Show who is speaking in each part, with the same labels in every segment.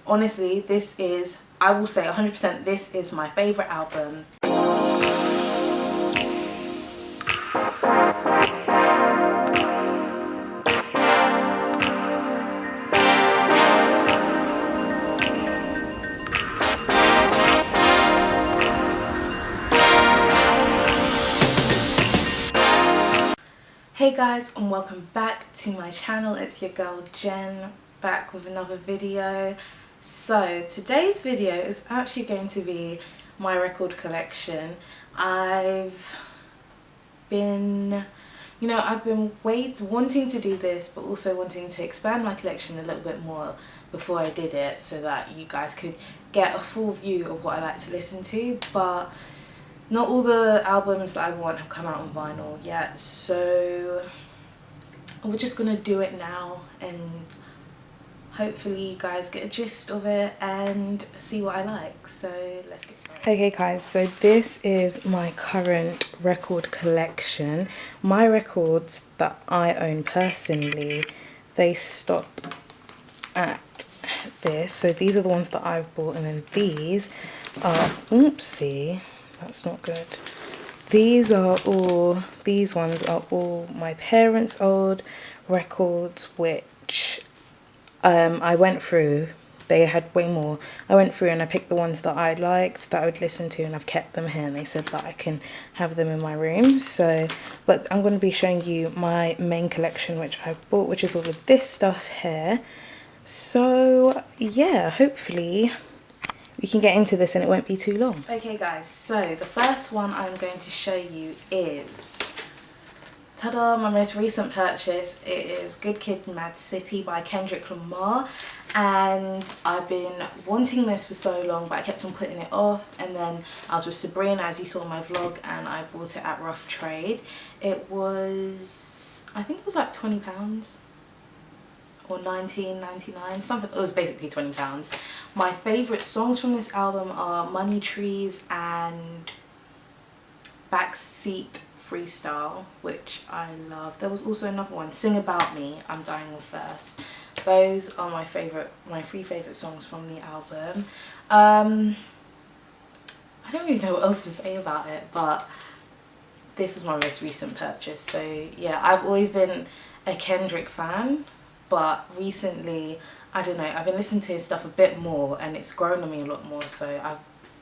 Speaker 1: honestly, this is, I will say 100%, this is my favourite album. Hey guys, and welcome back to my channel. It's your girl Jen, back with another video. So today's video is actually going to be my record collection. I've been wanting to do this, but also wanting to expand my collection a little bit more before I did it, so that you guys could get a full view of what I like to listen to. But not all the albums that I want have come out on vinyl yet, so we're just gonna do it now and hopefully you guys get a gist of it and see what I like. So let's get started. Okay guys, so this is my current record collection. My records that I own personally, they stop at this. So these are the ones that I've bought, and then these are, oopsie, that's not good. These ones are all my parents' old records, which I went through. They had way more. I went through and I picked the ones that I liked, that I would listen to, and I've kept them here, and they said that I can have them in my room. So, but I'm going to be showing you my main collection, which I've bought, which is all of this stuff here. So yeah, hopefully we can get into this and it won't be too long. Okay guys, so the first one I'm going to show you is, ta-da, my most recent purchase. It is Good Kid, Mad City by Kendrick Lamar, and I've been wanting this for so long, but I kept on putting it off, and then I was with Sabrina, as you saw in my vlog, and I bought it at Rough Trade. It was, I think it was like £20 or $19.99, something. It was basically £20. My favourite songs from this album are Money Trees and Backseat Freestyle, which I love. There was also another one, Sing About Me, I'm Dying of Thirst. Those are my three favourite songs from the album. I don't really know what else to say about it, but this is my most recent purchase. So yeah, I've always been a Kendrick fan, but recently, I don't know, I've been listening to his stuff a bit more and it's grown on me a lot more, so I've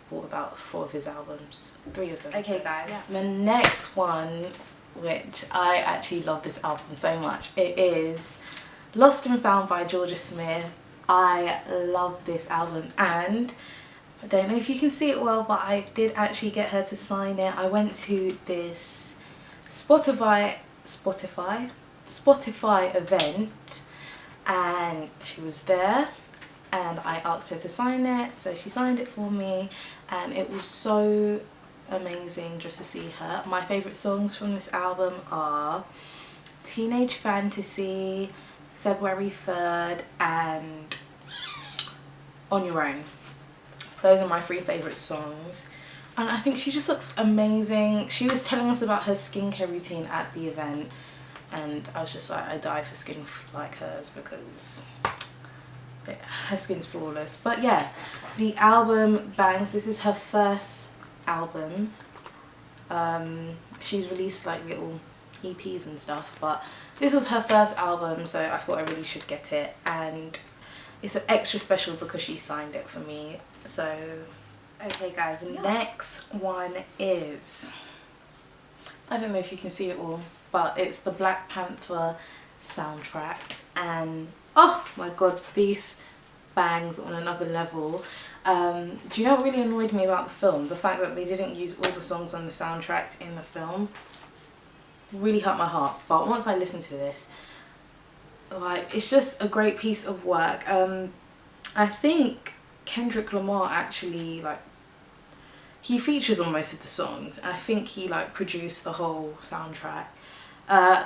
Speaker 1: bought about 4 of his albums, 3 of them. Okay guys, yeah. The next one, which I actually love this album so much, it is Lost and Found by Jorja Smith. I love this album, and I don't know if you can see it well, but I did actually get her to sign it. I went to this Spotify event, and she was there, and I asked her to sign it, so she signed it for me, and it was so amazing just to see her. My favourite songs from this album are Teenage Fantasy, February 3rd, and On Your Own. Those are my 3 favourite songs, and I think she just looks amazing. She was telling us about her skincare routine at the event, and I was just like, I die for skin like hers, because her skin's flawless. But yeah, the album bangs. This is her first album. She's released like little EPs and stuff, but this was her first album, so I thought I really should get it, and it's an extra special because she signed it for me. So okay guys, the next one is, I don't know if you can see it all, but it's the Black Panther soundtrack, and oh my god, this bangs on another level. Do you know what really annoyed me about the film? The fact that they didn't use all the songs on the soundtrack in the film really hurt my heart. But once I listened to this, like, it's just a great piece of work. I think Kendrick Lamar actually, like, he features on most of the songs. I think he like produced the whole soundtrack.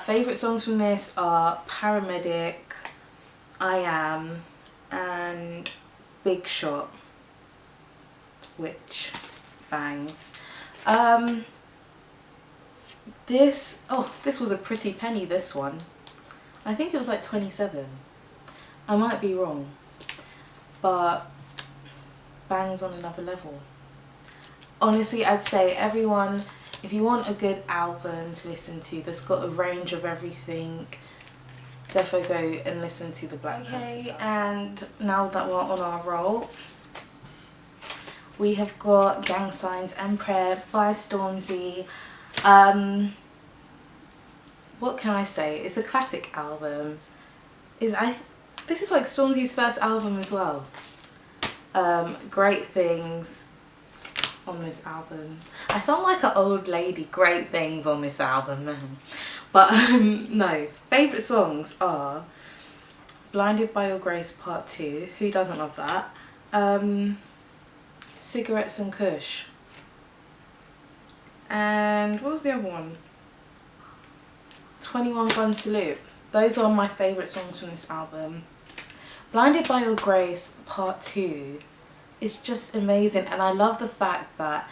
Speaker 1: Favourite songs from this are Paramedic, I Am, and Big Shot, which bangs. This was a pretty penny, this one. I think it was like 27. I might be wrong. but bangs on another level. Honestly, I'd say everyone, if you want a good album to listen to that's got a range of everything, defo go and listen to the Black Panthers album. And now that we're on our roll, we have got Gang Signs and Prayer by Stormzy. What can I say? It's a classic album. This is like Stormzy's first album as well. Great things on this album. I sound like an old lady. Great things on this album, man. But no, favourite songs are Blinded by Your Grace Part 2. Who doesn't love that? Cigarettes and Kush. And what was the other one? 21 Gun Salute. Those are my favourite songs from this album. Blinded by Your Grace Part 2 is just amazing, and I love the fact that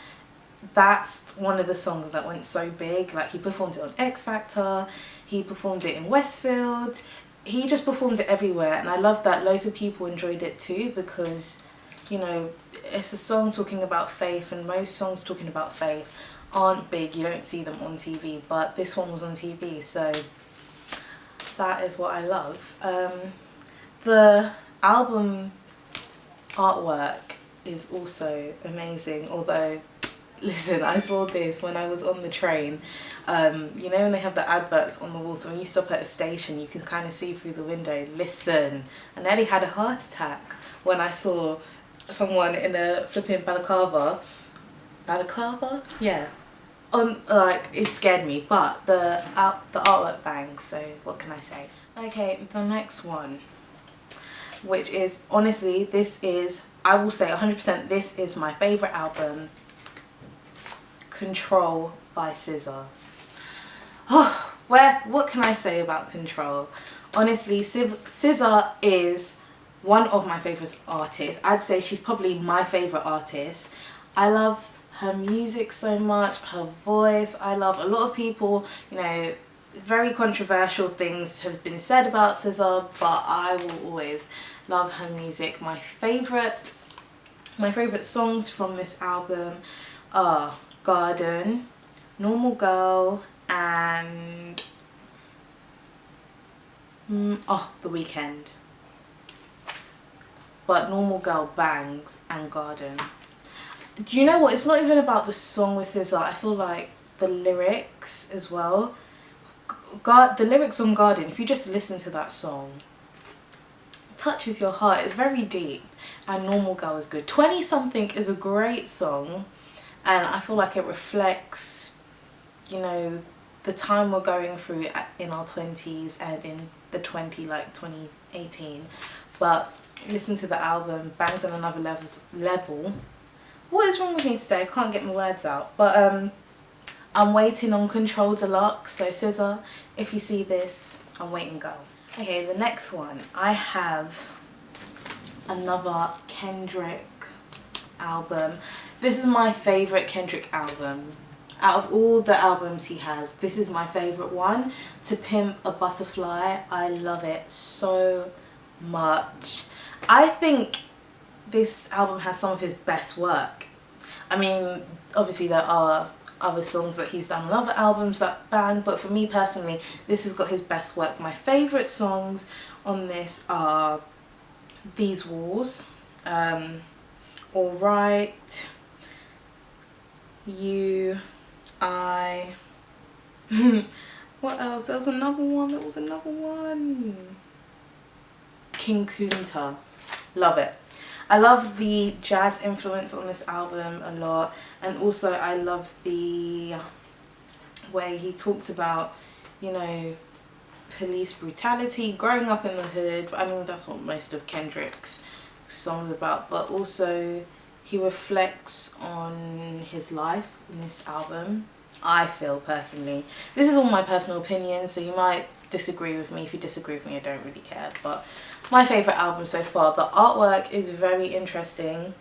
Speaker 1: that's one of the songs that went so big. Like, he performed it on X Factor, he performed it in Westfield, he just performed it everywhere, and I love that loads of people enjoyed it too, because, you know, it's a song talking about faith, and most songs talking about faith aren't big, you don't see them on TV, but this one was on TV, so that is what I love. The album artwork is also amazing, although, listen, I saw this when I was on the train. You know when they have the adverts on the wall, so when you stop at a station you can kind of see through the window. Listen, I nearly had a heart attack when I saw someone in a flipping balaclava, yeah, on, like, it scared me, but the artwork bangs, so what can I say. Okay, the next one, which is, honestly, this is, I will say 100%, this is my favourite album, Control by SZA. Oh, what can I say about Control? Honestly, SZA is one of my favourite artists. I'd say she's probably my favourite artist. I love her music so much, her voice. I love, a lot of people, you know, very controversial things have been said about SZA, but I will always love her music. My favourite songs from this album are Garden, Normal Girl, and The Weekend. But Normal Girl bangs, and Garden. Do you know what? It's not even about the song with SZA. I feel like the lyrics as well. The lyrics on Garden, if you just listen to that song, it touches your heart. It's very deep. And Normal Girl is good. 20 Something is a great song, and I feel like it reflects, you know, the time we're going through in our 20s and in the 2018. But listen to the album, bangs on another level. What is wrong with me today? I can't get my words out. But I'm waiting on Control Deluxe. So SZA, if you see this, I'm waiting, girl. Okay, the next one, I have another Kendrick album. This is my favourite Kendrick album. Out of all the albums he has, this is my favourite one. To Pimp a Butterfly. I love it so much. I think this album has some of his best work. I mean, obviously there are other songs that he's done on other albums that bang, but for me personally, this has got his best work. My favourite songs on this are These Walls, Alright, You, I, what else? There was another one. King Kunta. Love it. I love the jazz influence on this album a lot, and also I love the way he talks about, you know, police brutality, growing up in the hood. I mean, that's what most of Kendrick's songs are about, but also he reflects on his life in this album. I feel personally, this is all my personal opinion, so you might disagree with me. If you disagree with me, I don't really care, but my favourite album so far. The artwork is very interesting,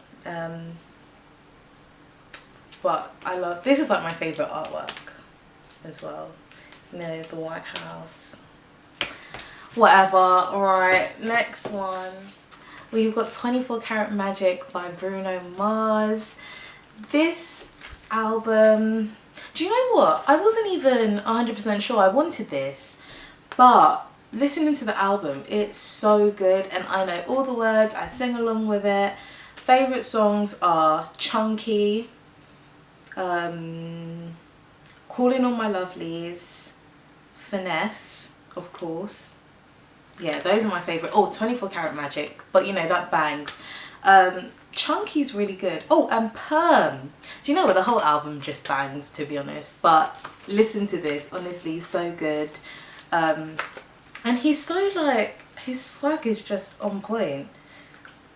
Speaker 1: but I love, this is like my favourite artwork as well, you know, the White House, whatever. Alright, next one, we've got 24 Karat Magic by Bruno Mars. This album, do you know what? I wasn't even 100% sure I wanted this, but listening to the album, it's so good and I know all the words, I sing along with it. Favourite songs are Chunky, Calling All My Lovelies, Finesse, of course. Yeah, those are my favourite. Oh, 24 Karat Magic, but you know, that bangs. Chunky's really good. Oh, and Perm. Do you know what? The whole album just bangs, to be honest. But listen to this, honestly, so good. And he's so like, his swag is just on point.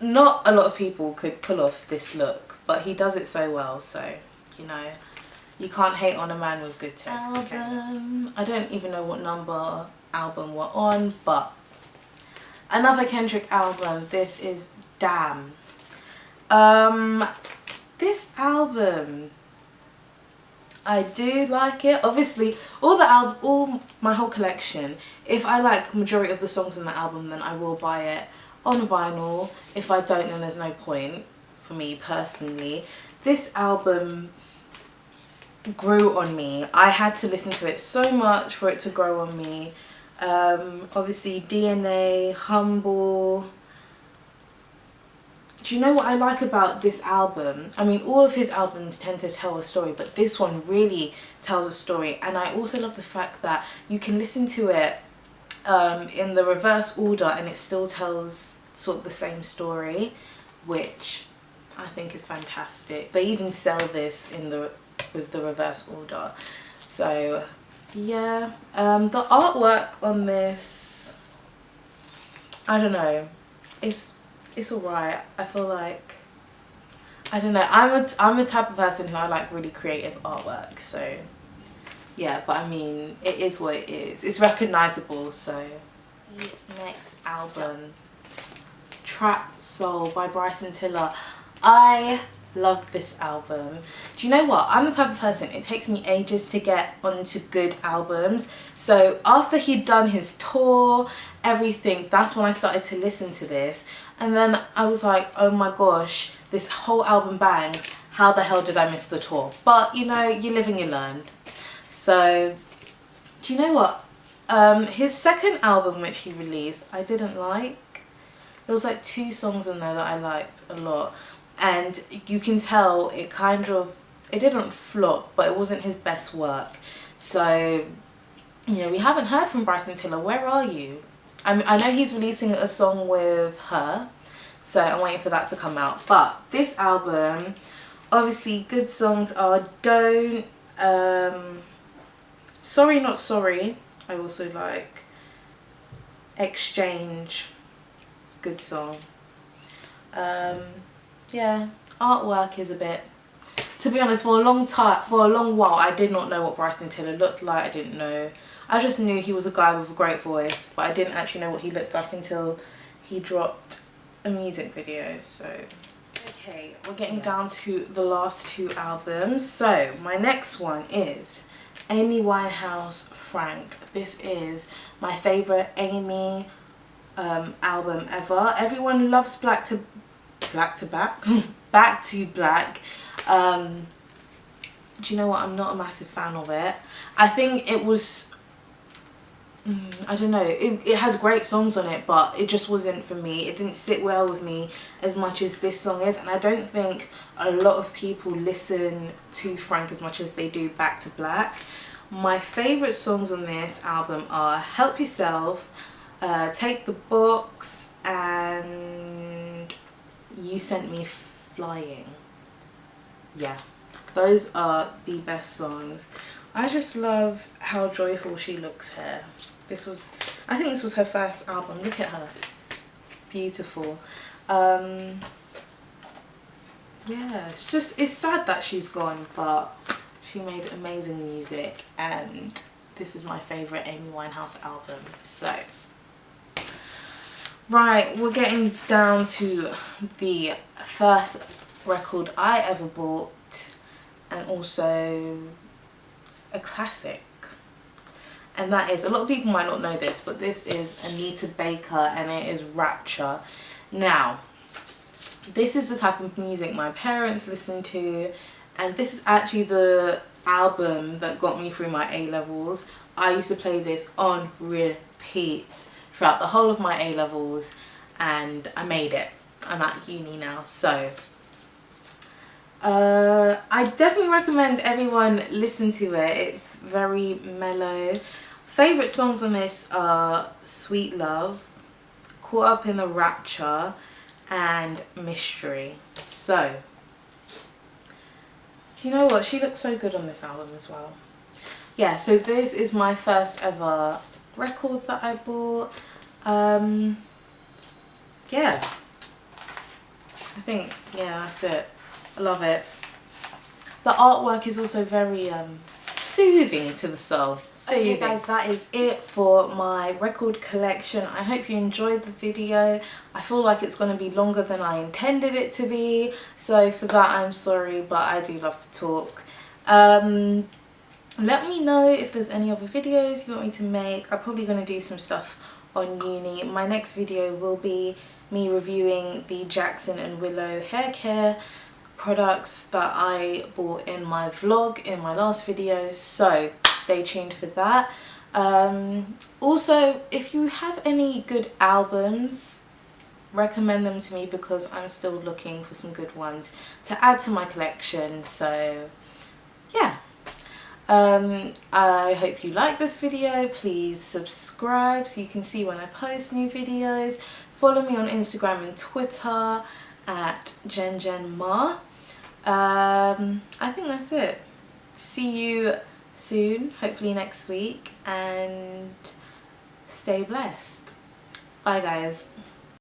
Speaker 1: Not a lot of people could pull off this look, but he does it so well. So, you know, you can't hate on a man with good taste. Album. I don't even know what number album we're on, but another Kendrick album. This is Damn. This album, I do like it. Obviously, all my whole collection, if I like majority of the songs on the album, then I will buy it on vinyl. If I don't, then there's no point for me personally. This album grew on me. I had to listen to it so much for it to grow on me. Obviously DNA, Humble. Do you know what I like about this album? I mean, all of his albums tend to tell a story, but this one really tells a story. And I also love the fact that you can listen to it in the reverse order and it still tells sort of the same story, which I think is fantastic. They even sell this with the reverse order. So yeah, the artwork on this, I don't know, it's alright. I feel like, I don't know, I'm the type of person who I like really creative artwork, so yeah, but I mean, it is what it is. It's recognisable. So next album, Trap Soul by Bryson Tiller. I love this album. Do you know what? I'm the type of person, it takes me ages to get onto good albums. So after he'd done his tour, everything, that's when I started to listen to this. And then I was like, oh my gosh, this whole album bangs. How the hell did I miss the tour? But you know, you live and you learn. So, do you know what? His second album, which he released, I didn't like. There was like 2 songs in there that I liked a lot. And you can tell it didn't flop, but it wasn't his best work. So, you know, we haven't heard from Bryson Tiller. Where are you? I know he's releasing a song with her, so I'm waiting for that to come out. But this album, obviously, good songs are Don't, Sorry Not Sorry. I also like Exchange, good song. Yeah, artwork is a bit, to be honest, for a long while I did not know what Bryson Tiller looked like. I didn't know. I just knew he was a guy with a great voice, but I didn't actually know what he looked like until he dropped a music video. So okay, we're getting down to the last 2 albums. So my next one is Amy Winehouse, Frank. This is my favourite Amy album ever. Everyone loves Back to Black. Do you know what? I'm not a massive fan of it. I think it was, I don't know, it has great songs on it, but it just wasn't for me. It didn't sit well with me as much as this song is, and I don't think a lot of people listen to Frank as much as they do Back to Black. My favourite songs on this album are Help Yourself, Take the Box, and You Sent Me Flying. Yeah, those are the best songs. I just love how joyful she looks here. I think this was her first album. Look at her. Beautiful. Yeah, it's sad that she's gone, but she made amazing music, and this is my favourite Amy Winehouse album. So, right, we're getting down to the first record I ever bought, and also a classic. And that is, a lot of people might not know this, but this is Anita Baker, and it is Rapture. Now, this is the type of music my parents listen to, and this is actually the album that got me through my A-levels. I used to play this on repeat throughout the whole of my A-levels, and I made it. I'm at uni now, so I definitely recommend everyone listen to it. It's very mellow. Favourite songs on this are Sweet Love, Caught Up in the Rapture, and Mystery. So, do you know what? She looks so good on this album as well. Yeah, so this is my first ever record that I bought. Yeah, I think, yeah, that's it. I love it. The artwork is also very soothing to the soul. Okay guys, that is it for my record collection. I hope you enjoyed the video. I feel like it's going to be longer than I intended it to be, so for that I'm sorry, but I do love to talk. Let me know if there's any other videos you want me to make. I'm probably going to do some stuff on uni. My next video will be me reviewing the Jackson and Willow hair care products that I bought in my vlog in my last video, so stay tuned for that. Also, if you have any good albums, recommend them to me because I'm still looking for some good ones to add to my collection. So yeah, I hope you like this video. Please subscribe so you can see when I post new videos. Follow me on Instagram and Twitter at JenJenMa. I think that's it. See you soon, hopefully next week, and stay blessed. Bye guys.